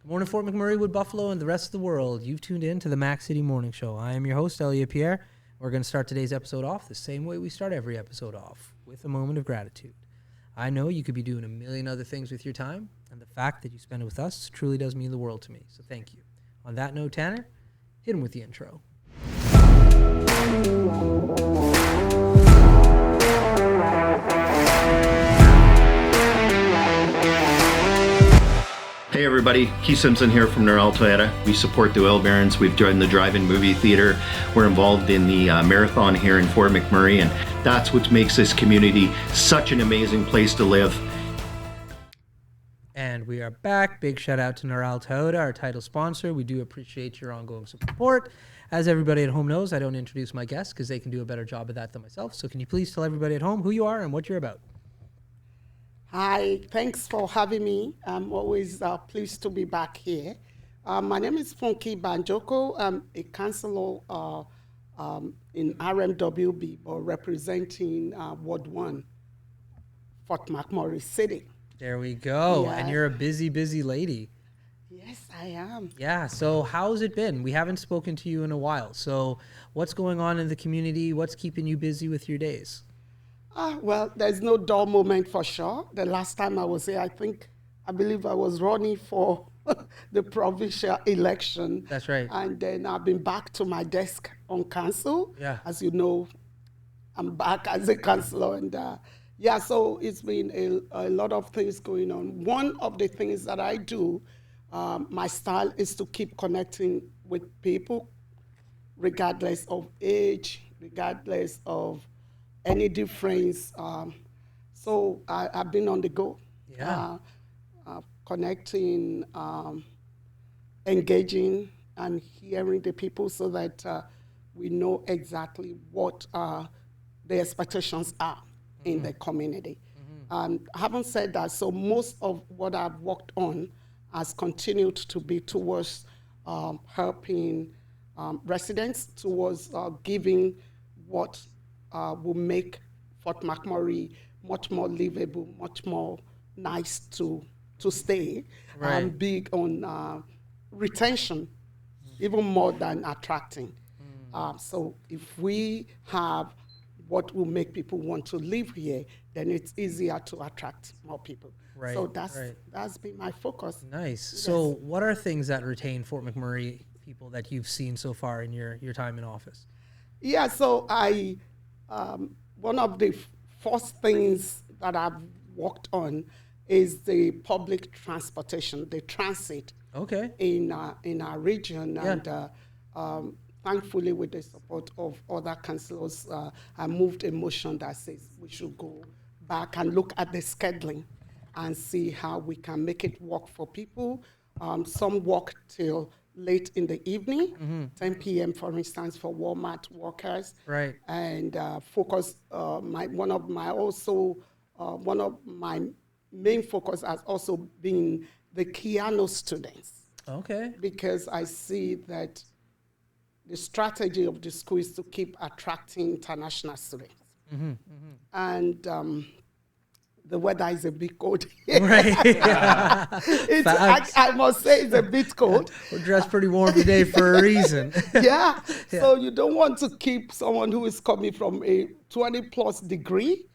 Good morning, Fort McMurray, Wood Buffalo, and the rest of the world. You've tuned in to the Mac City Morning Show. I am your host, Elliot Pierre. We're going to start today's episode off the same way we start every episode off, with a moment of gratitude. I know you could be doing a million other things with your time, and the fact that you spend it with us truly does mean the world to me, so thank you. On that note, Tanner, hit him with the intro. Hey everybody, Keith Simpson here from Norrell Toyota. We support the Oil Barons. We've joined the drive-in movie theater. We're involved in the marathon here in Fort McMurray, and that's what makes this community such an amazing place to live. And we are back. Big shout out to Norrell Toyota, our title sponsor. We do appreciate your ongoing support. As everybody at home knows, I don't introduce my guests because they can do a better job of that than myself. So can you please tell everybody at home who you are and what you're about? Hi, thanks for having me. I'm always pleased to be back here. My name is Funke Banjoko. I'm a councilor in RMWB, but representing Ward 1, Fort McMurray City. There we go. Yeah. And you're a busy, busy lady. Yes, I am. Yeah. So how's it been? We haven't spoken to you in a while. So what's going on in the community? What's keeping you busy with your days? Well, there's no dull moment for sure. The last time I was here, I believe I was running for the provincial election. That's right. And then I've been back to my desk on council. Yeah. As you know, I'm back as a councilor. And so it's been a lot of things going on. One of the things that I do, my style is to keep connecting with people, regardless of age, regardless of any difference. So I've been on the go, connecting, engaging, and hearing the people so that we know exactly what the expectations are in the community. Having said that, so most of what I've worked on has continued to be towards helping residents, towards giving what will make Fort McMurray much more livable, much more nice to stay. Right. I'm big on retention, even more than attracting. So if we have what will make people want to live here, then it's easier to attract more people. Right. So that's been my focus. Nice. Yes. So what are things that retain Fort McMurray people that you've seen so far in your time in office? Yeah, so one of the first things that I've worked on is the public transportation, the transit. Okay. In our region. Yeah. And thankfully, with the support of other councillors, I moved a motion that says we should go back and look at the scheduling and see how we can make it work for people. Some work till late in the evening, 10 p.m., for instance, for Walmart workers. Right. And focus, one of my main focus has also been the Kiano students. Okay. Because I see that the strategy of the school is to keep attracting international students. And the weather is a bit cold here. Right. I must say it's a bit cold. We're dressed pretty warm today for a reason. Yeah. So you don't want to keep someone who is coming from a 20-plus degree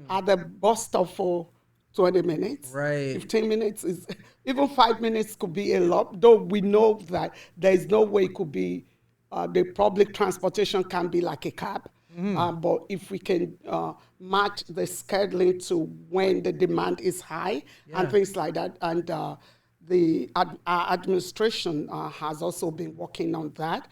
at the bus stop for 20 minutes. Right. 15 minutes is, even 5 minutes could be a lot, though we know that there is no way it could be, the public transportation can be like a cab. But if we can match the scheduling to when the demand is high and things like that, and our administration has also been working on that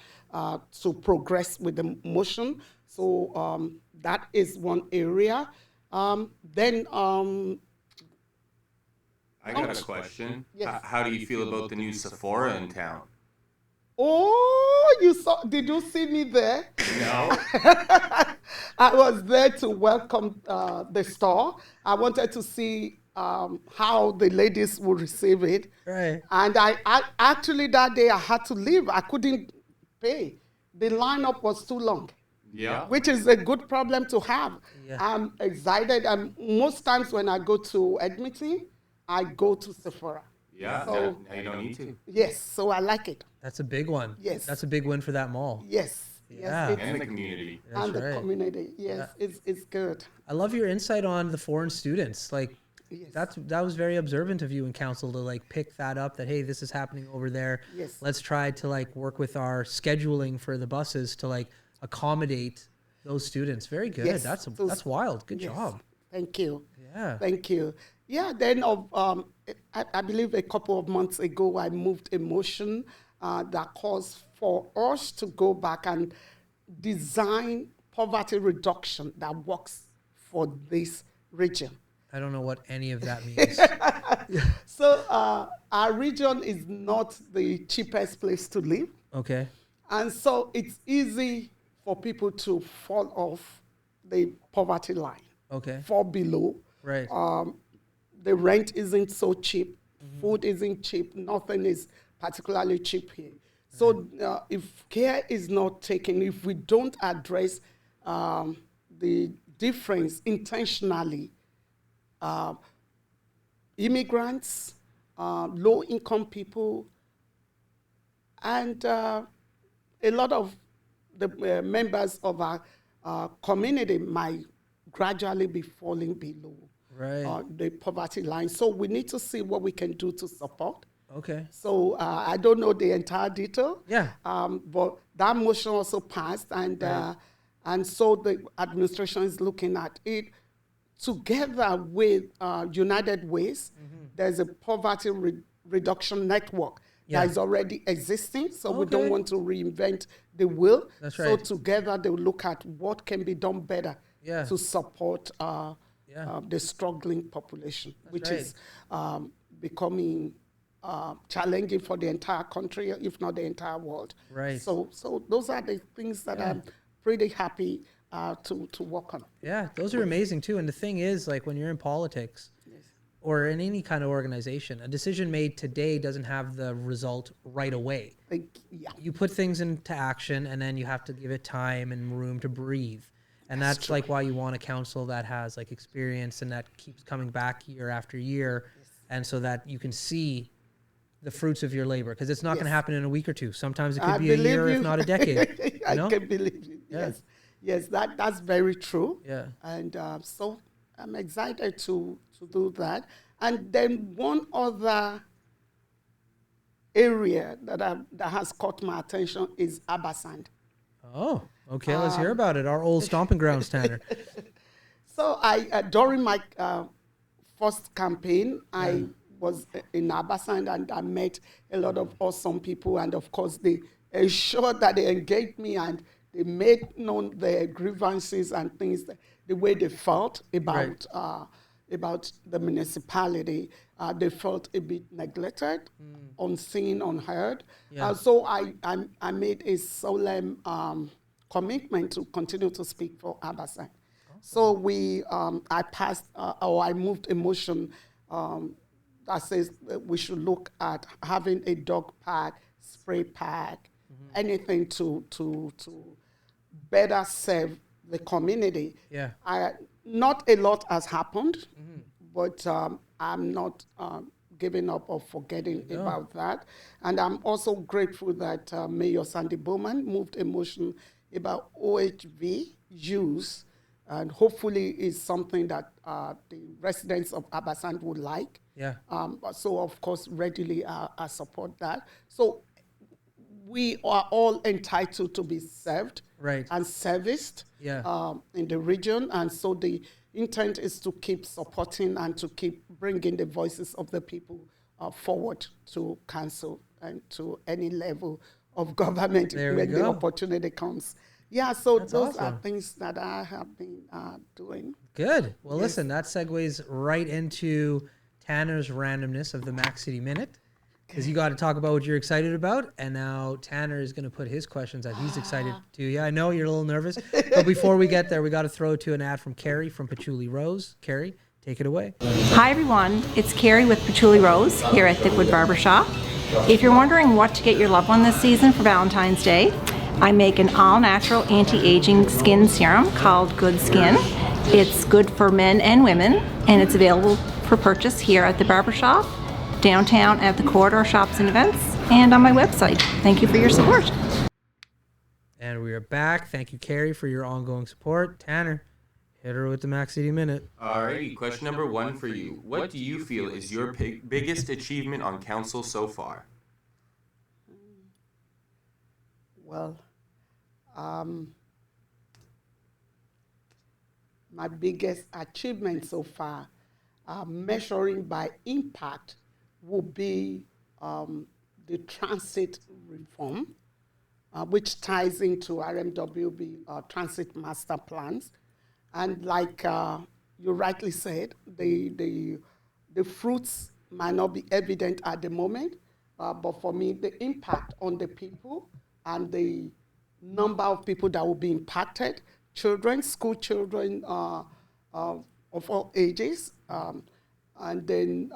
to progress with the motion. So that is one area. Then I got a question. Yes. How do you feel about the new Sephora in town? Oh, did you see me there? No. I was there to welcome the store. I wanted to see how the ladies would receive it. Right. And I actually that day I had to leave. I couldn't pay. The lineup was too long. Yeah. Which is a good problem to have. Yeah. I'm excited. And most times when I go to Edmonton, I go to Sephora. Yeah, So- now you don't need to. Yes, so I like it. That's a big one. Yes. That's a big win for that mall. Yes. Yeah. Yes, And the community. That's and the right. community. Yes, it's good. I love your insight on the foreign students. Like, Yes. that was very observant of you in council to like pick that up, that hey, this is happening over there. Yes. Let's try to like work with our scheduling for the buses to like accommodate those students. Very good. Yes, That's those- wild. Good Yes. job. Thank you. Yeah. Thank you. Yeah, then I believe a couple of months ago, I moved a motion that calls for us to go back and design poverty reduction that works for this region. I don't know what any of that means. So our region is not the cheapest place to live. Okay. And so it's easy for people to fall off the poverty line, Okay. fall below. Right. The rent isn't so cheap, food isn't cheap, nothing is particularly cheap here. So if care is not taken, if we don't address the difference intentionally, immigrants, low-income people, and a lot of the members of our community might gradually be falling below Right. the poverty line. So we need to see what we can do to support. Okay. So I don't know the entire detail. Yeah. But that motion also passed, and so the administration is looking at it together with United Ways. There's a poverty reduction network Yeah. that is already existing. So we don't Okay. want to reinvent the wheel. That's So right. together they will look at what can be done better Yeah. to support Yeah. the struggling population, which right. is becoming challenging for the entire country, if not the entire world. Right. So those are the things that I'm pretty happy to work on. Yeah, those are amazing too. And the thing is, like when you're in politics or in any kind of organization, a decision made today doesn't have the result right away. Yeah. You put things into action and then you have to give it time and room to breathe. And that's like why you want a council that has like experience and that keeps coming back year after year. And so that you can see the fruits of your labor, because it's not going to happen in a week or two. Sometimes it could I be a believe year, you. if not a decade. I You know? can believe you. Yeah. Yes, that's very true. Yeah. And so I'm excited to do that. And then one other area that has caught my attention is Abasand. Oh, okay. Let's hear about it. Our old stomping grounds, Tanner. So I during my first campaign, I was in Abasand and I met a lot of awesome people, and of course they ensured that they engaged me and they made known their grievances and things, the way they felt about the municipality. They felt a bit neglected, unseen, unheard. Yeah. So I made a solemn commitment to continue to speak for Abasand. So I moved a motion that says that we should look at having a dog park, spray park, anything to better serve the community. Yeah. Not a lot has happened, but I'm not giving up or forgetting about that. And I'm also grateful that Mayor Sandy Bowman moved a motion about OHV use, and hopefully is something that the residents of Abasand would like. Yeah. So, of course, readily I support that. So we are all entitled to be served and serviced in the region. And so the intent is to keep supporting and to keep bringing the voices of the people forward to council and to any level of government when the opportunity comes. Yeah, so those are things that I have been doing. Good. Well, listen, that segues right into Tanner's randomness of the Mac City Minute, because you got to talk about what you're excited about. And now Tanner is going to put his questions that he's excited to. Yeah, I know you're a little nervous. But before we get there, we got to throw to an ad from Carrie from Patchouli Rose. Carrie, take it away. Hi, everyone. It's Carrie with Patchouli Rose here at Thickwood Barbershop. If you're wondering what to get your loved one this season for Valentine's Day, I make an all-natural anti-aging skin serum called Good Skin. It's good for men and women, and it's available for purchase here at the barbershop. downtown at the Corridor Shops and Events, and on my website. Thank you for your support. And we are back. Thank you, Carrie, for your ongoing support. Tanner, hit her with the Mac City Minute. Alrighty, question number 1 for you. What do you feel is your biggest achievement on council so far? Well, my biggest achievement so far, measuring by impact, will be the transit reform, which ties into RMWB transit master plans. And like you rightly said, the fruits might not be evident at the moment, but for me, the impact on the people and the number of people that will be impacted, children, school children of all ages, and then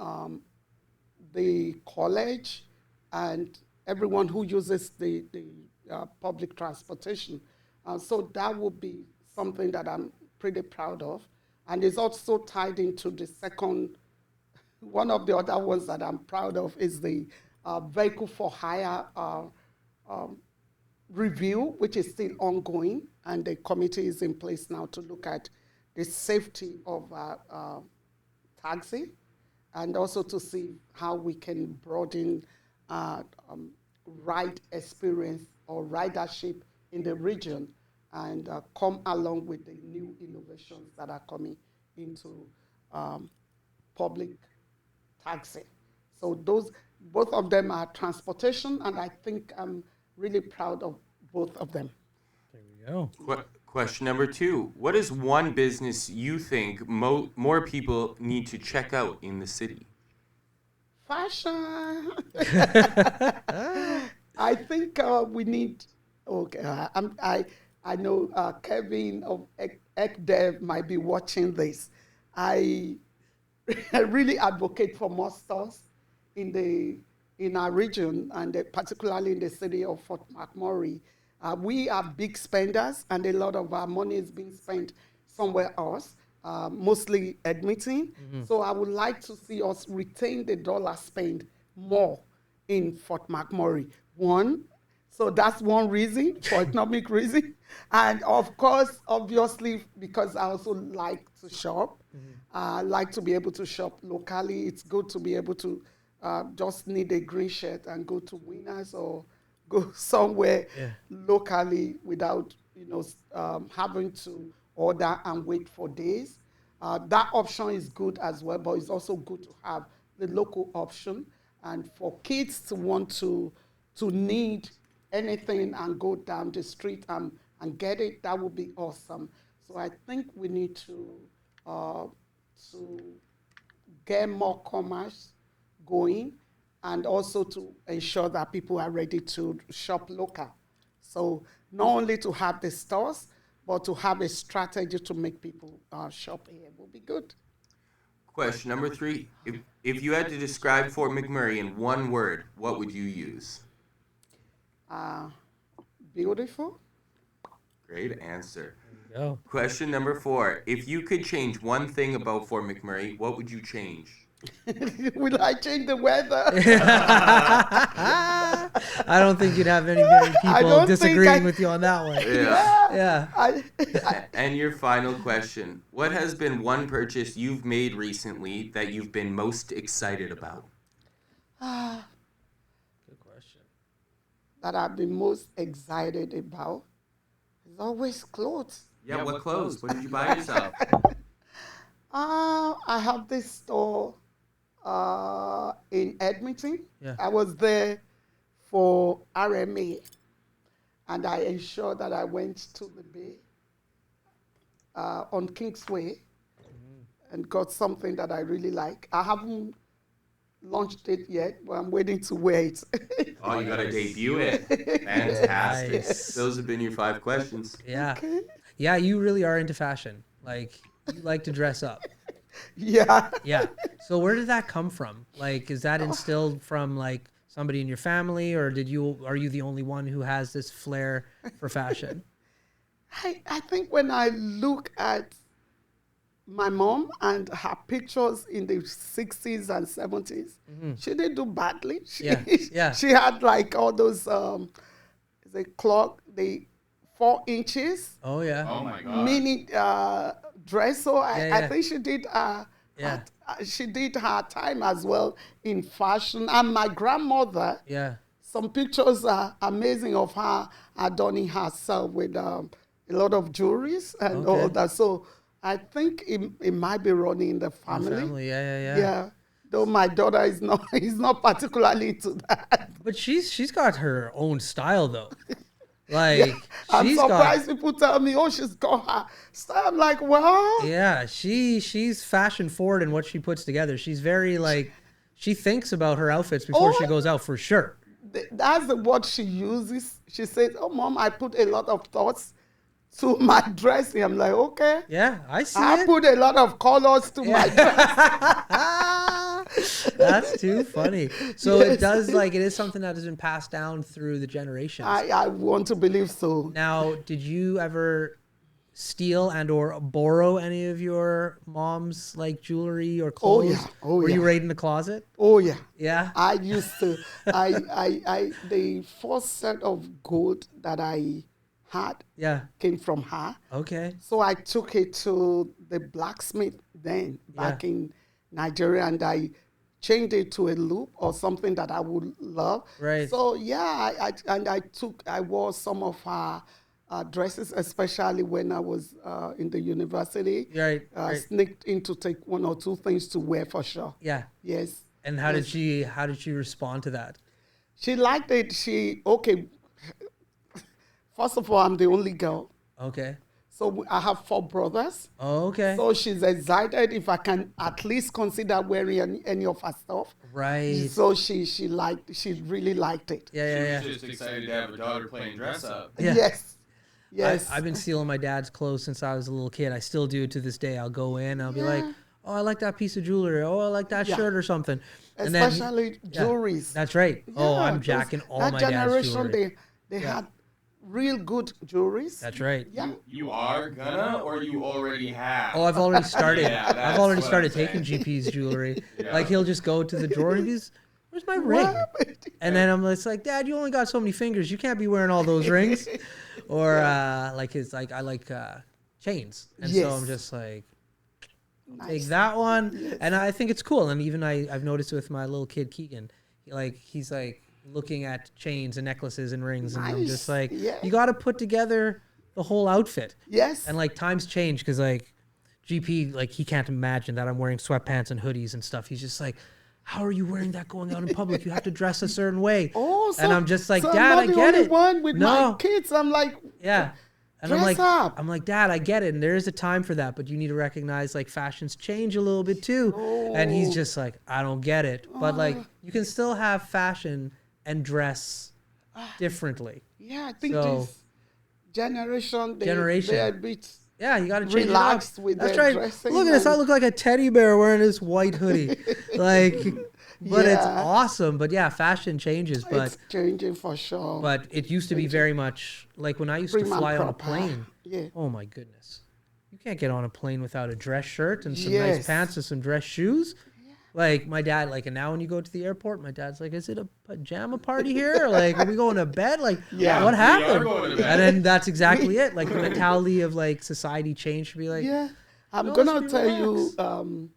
the college and everyone who uses the public transportation. So that would be something that I'm pretty proud of. And it's also tied into the second, one of the other ones that I'm proud of is the vehicle for hire review, which is still ongoing, and the committee is in place now to look at the safety of taxi, and also to see how we can broaden ride experience or ridership in the region, and come along with the new innovations that are coming into public taxi. So both of them are transportation, and I think I'm really proud of both of them. There we go. Question number 2. What is one business you think more people need to check out in the city? Fashion. I think we need. Okay, I know Kevin of ECDEV might be watching this. I really advocate for more stores in our region, and particularly in the city of Fort McMurray. We are big spenders, and a lot of our money is being spent somewhere else, mostly Edmonton. Mm-hmm. So I would like to see us retain the dollar spend more in Fort McMurray. So that's one reason, for economic reason. And of course, obviously, because I also like to shop. Mm-hmm. I like to be able to shop locally. It's good to be able to just need a green shirt and go to Winners or go somewhere locally without having to order and wait for days. That option is good as well, but it's also good to have the local option. And for kids to want to need anything and go down the street and get it, that would be awesome. So I think we need to get more commerce going, and also to ensure that people are ready to shop local. So not only to have the stores, but to have a strategy to make people shop here will be good. Question number 3. If you had to describe Fort McMurray in one word, what would you use? Beautiful. Great answer. There you go. Question number 4. If you could change one thing about Fort McMurray, what would you change? Will I change the weather? I don't think you'd have many people disagreeing with you on that one. Yeah. And your final question. What has been one purchase you've made recently that you've been most excited about? Good question. That I've been most excited about is always clothes. Yeah, what clothes? What did you buy yourself? I have this store in Edmonton. Yeah. I was there for RMA, and I ensured that I went to the Bay on Kingsway and got something that I really like. I haven't launched it yet, but I'm waiting to wear it. Oh, you got to debut it. Fantastic. Nice. Those have been your 5 questions. Yeah. Okay. Yeah, you really are into fashion. Like, you like to dress up. Yeah. Yeah. So where did that come from? Like, is that instilled from like somebody in your family, or are you the only one who has this flair for fashion? I think when I look at my mom and her pictures in the 60s and 70s, she didn't do badly. She, Yeah. she had like all those, the clock, the 4 inches Oh yeah. Oh my God. mini dress. So I think she did. Yeah. She did her time as well in fashion. And my grandmother, Yeah. some pictures are amazing of her adorning herself with a lot of jewelries and all that. So I think it might be running in the family. Yeah. Though my daughter is not particularly into that. But she's got her own style though. Like I'm she's surprised people tell me, "Oh, she's got her style." I'm like, well, yeah, she's fashion forward in what she puts together. She's very like she thinks about her outfits before she goes out for sure. that's the word she uses. She says, "Oh, Mom, I put a lot of thoughts to my dressing." I'm like, okay. Yeah, I see I it. put a lot of colors to my dress. That's too funny. So it does like it is something that has been passed down through the generations. I want to believe so. Now, did you ever steal and or borrow any of your mom's like jewelry or clothes? Were you raiding the closet? Oh yeah. Yeah. I used to. I the first set of gold that I had came from her. Okay. So I took it to the blacksmith then back in Nigeria, and I changed it to a loop or something that I would love. Right. So yeah, I wore some of her dresses, especially when I was in the university. Right. Sneaked in to take 1 or 2 things to wear for sure. Yeah. Yes. And how did she respond to that? She liked it. First of all, I'm the only girl. Okay. So I have 4 brothers. Oh, okay. So she's excited if I can at least consider wearing any of her stuff. Right. So she really liked it. Yeah. She was just excited to have her daughter playing dress up. Yeah. Yes. I've been stealing my dad's clothes since I was a little kid. I still do to this day. I'll go in, I'll be like, oh, I like that piece of jewelry. Oh, I like that shirt or something. And especially jewelries. That's right. Oh, I'm jacking all my dad's jewelry. That generation, they had real good jewelries. That's right. Yeah. You are gonna, or you already have? Oh, I've already started. I've already started I'm taking saying. GP's jewelry. Like he'll just go to the drawer and he's, where's my ring? And then I'm just like, Dad, you only got so many fingers. You can't be wearing all those rings. Or like I like chains. And so I'm just like, take that one. Yes. And I think it's cool. And even I've noticed with my little kid Keegan, he's like looking at chains and necklaces and rings, and I'm just like, you got to put together the whole outfit. Yes. And like times change because like GP, like he can't imagine that I'm wearing sweatpants and hoodies and stuff. He's just like, how are you wearing that going out in public? You have to dress a certain way. Oh, and I'm just like, so Dad, I get it. One with my kids, I'm like, yeah. And dress up. I'm like, Dad, I get it. And there is a time for that, but you need to recognize like fashions change a little bit too. Oh. And he's just like, I don't get it. But like, you can still have fashion and dress differently. Yeah, I think this generation, they're a bit you got to change relaxed it up. with That's their right. dressing. Look at this. I look like a teddy bear wearing this white hoodie. But it's awesome. But yeah, fashion changes. But it's changing for sure. But it used to be very much like when I used to fly on a plane. Yeah. Oh my goodness. You can't get on a plane without a dress shirt and some nice pants and some dress shoes. Like my dad, like, and now when you go to the airport, my dad's like, is it a pajama party here? Like, are we going to bed? Like, what happened? And then that's exactly it. Like the mentality of like society change should be like, I'm going to tell you,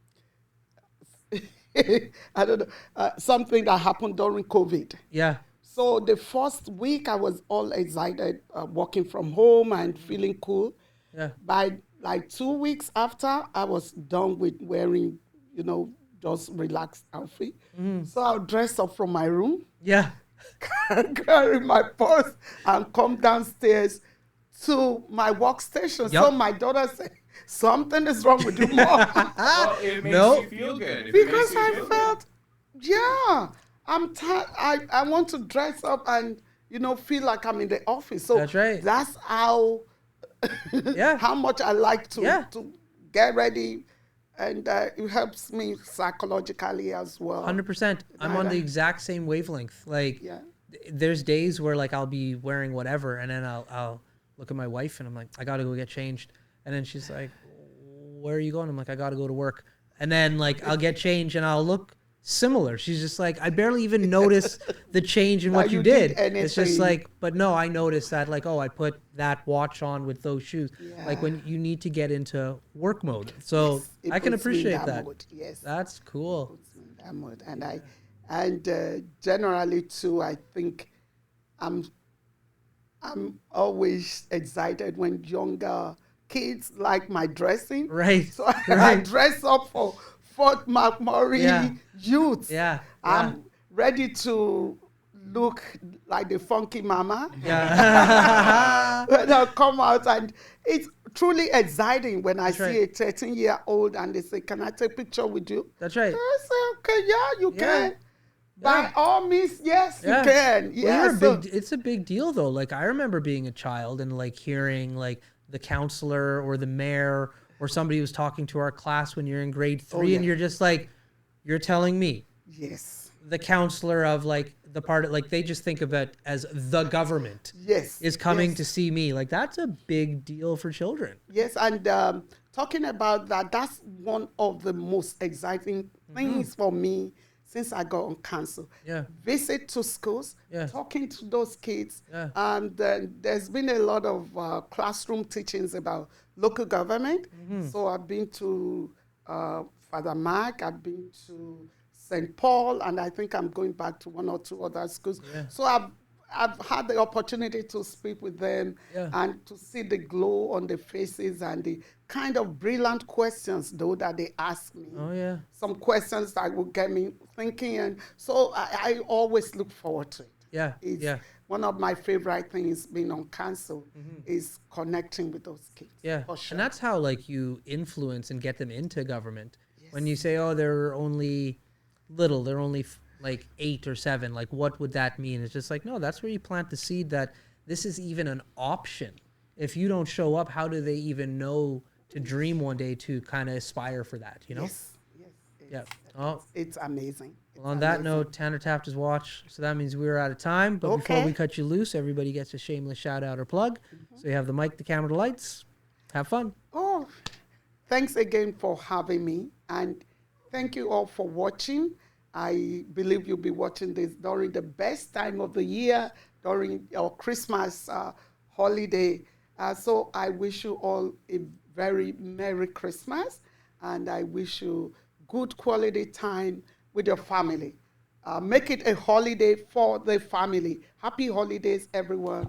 I don't know, something that happened during COVID. Yeah. So the first week I was all excited, working from home and feeling cool. Yeah. By like 2 weeks after, I was done with wearing, just relaxed outfit. So I'll dress up from my room. Yeah. Carry my purse and come downstairs to my workstation. So my daughter said, something is wrong with you, Mom. Well, it makes you feel good. Because I felt, I'm tired. I want to dress up and, feel like I'm in the office. So that's right. That's how, how much I like to get ready. And it helps me psychologically as well. 100%. I'm on the exact same wavelength. Like, there's days where like I'll be wearing whatever, and then I'll look at my wife and I'm like, I gotta go get changed. And then she's like, where are you going? I'm like, I got to go to work. And then like I'll get change and I'll look similar. She's just like, I barely even noticed the change in what you did. It's just like, but no, I noticed that like, oh, I put that watch on with those shoes. Yeah. Like when you need to get into work mode. So Yes, I can appreciate that. Mode. Yes. That's cool. Puts me in that mode. And generally too, I think I'm always excited when younger kids like my dressing. Right. So I dress up for Fort McMurray youth. Yeah. I'm ready to look like the funky mama. Yeah. When I come out, and it's truly exciting when I That's see a 13-year-old and they say, "Can I take a picture with you?" That's right. I say, "Okay, yeah, you Yeah. can." By all means, yes, Yeah. you can. Yeah, Well, it's a big deal though. Like I remember being a child and like hearing like the counselor or the mayor or somebody was talking to our class when you're in grade 3 and you're just like, you're telling me yes, the counselor of like the part, like they just think of it as the government yes, is coming yes. to see me. Like that's a big deal for children. Yes, and talking about that, that's one of the most exciting things for me since I got on council. Yeah. Visit to schools, Yeah. talking to those kids. Yeah. And there's been a lot of classroom teachings about local government. So I've been to Father Mark, I've been to St. Paul, and I think I'm going back to one or two other schools. Yeah. So I've had the opportunity to speak with them and to see the glow on the faces and the kind of brilliant questions, though, that they ask me. Oh yeah. Some questions that will get me thinking. And so I always look forward to it. Yeah. It's Yeah. one of my favorite things being on council is connecting with those kids. Yeah. For sure. And that's how like you influence and get them into government. When you say, oh, they're only little, they're only like 8 or 7, like what would that mean? It's just like, no, that's where you plant the seed that this is even an option. If you don't show up, how do they even know to dream one day to kind of aspire for that, you know? Yes. Yeah. Oh, It's amazing. well, on that note, Tanner tapped his watch, so that means we're out of time. But before Okay. we cut you loose, everybody gets a shameless shout out or plug. So you have the mic, the camera, the lights. Have fun. Oh, thanks again for having me. And thank you all for watching. I believe you'll be watching this during the best time of the year, during our Christmas holiday. So I wish you all a very Merry Christmas, and I wish you good quality time with your family. Make it a holiday for the family. Happy holidays, everyone.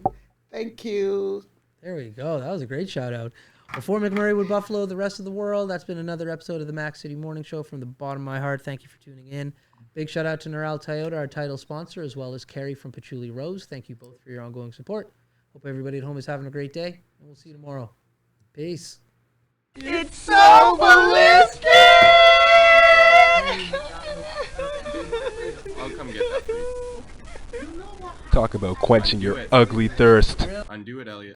Thank you. There we go. That was a great shout out. Before McMurray with Buffalo, the rest of the world, that's been another episode of the Mac City Morning Show. From the bottom of my heart, thank you for tuning in. Big shout out to Noral Toyota, our title sponsor, as well as Carrie from Patchouli Rose. Thank you both for your ongoing support. Hope everybody at home is having a great day, and we'll see you tomorrow. Peace. It's so ballistic! I'll come get that for you. Talk about quenching your ugly thirst. Undo it, Elliot.